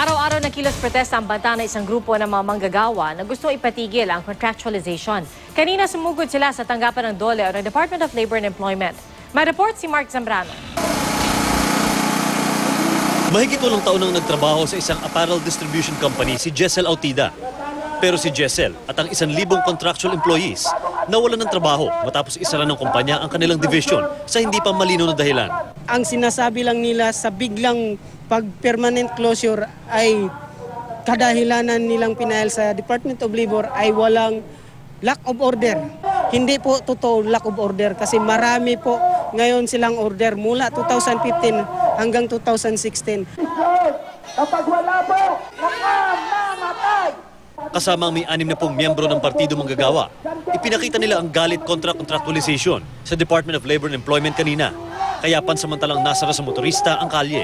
Araw-araw na kilos protesta ang banta ng isang grupo ng mga manggagawa na gusto ipatigil ang contractualization. Kanina sumugod sila sa tanggapan ng DOLE o ng Department of Labor and Employment. May report si Mark Zambrano. Mahigit 8 taon nang nagtrabaho sa isang apparel distribution company si Jessel Autida. Pero si Jessel at ang 1,000 contractual employees nawalan ng trabaho matapos isara ng kumpanya ang kanilang division sa hindi pa malinaw na dahilan. Ang sinasabi lang nila sa biglang pag-permanent closure ay kadahilanan nilang pinahal sa Department of Labor ay walang lack of order. Hindi po totoo lack of order kasi marami po ngayon silang order mula 2015 hanggang 2016. Kapag wala po, namamatay! Kasama ang may 60 miyembro ng Partido Manggagawa, ipinakita nila ang galit kontra contractualization sa Department of Labor and Employment kanina. Kaya pansamantalang nasara sa motorista ang kalye.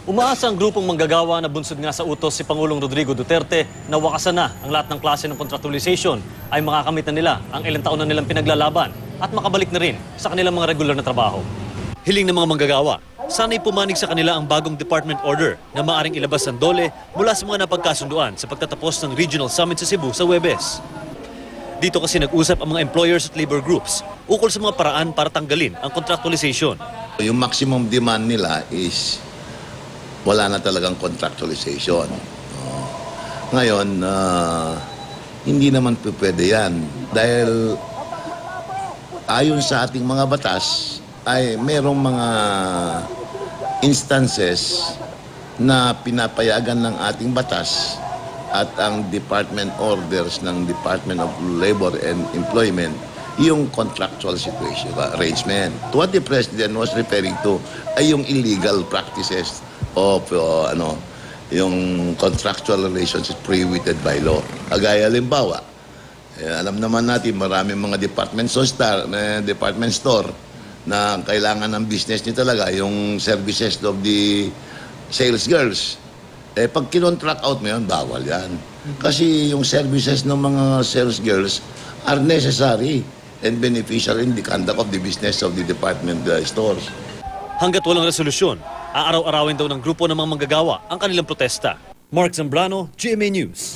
Umaasa ang grupong manggagawa na bunsod nga sa utos si Pangulong Rodrigo Duterte na wakasan na ang lahat ng klase ng contractualization ay makakamit na nila ang ilang taon na nilang pinaglalaban at makabalik na rin sa kanilang mga regular na trabaho. Hiling ng mga manggagawa, sana'y pumanig sa kanila ang bagong department order na maaring ilabas ng DOLE mula sa mga napagkasunduan sa pagtatapos ng Regional Summit sa Cebu sa Huwebes. Dito kasi nag-usap ang mga employers at labor groups ukol sa mga paraan para tanggalin ang contractualization. Yung maximum demand nila is wala na talagang contractualization. Ngayon, hindi naman pwede yan. Dahil ayon sa ating mga batas, ay merong mga instances na pinapayagan ng ating batas at ang department orders ng Department of Labor and Employment yung contractual situation, arrangement. What the President was referring to ay yung illegal practices of yung contractual relationship prohibited by law. Agaya halimbawa, alam naman natin maraming mga department store na kailangan ng business niya talaga, yung services of the sales girls. Pag kinontract out mo yun, bawal yan. Kasi yung services ng mga sales girls are necessary and beneficial in the conduct of the business of the department stores. Hanggat walang resolusyon, aaraw-arawin daw ng grupo ng mga manggagawa ang kanilang protesta. Mark Zambrano, GMA News.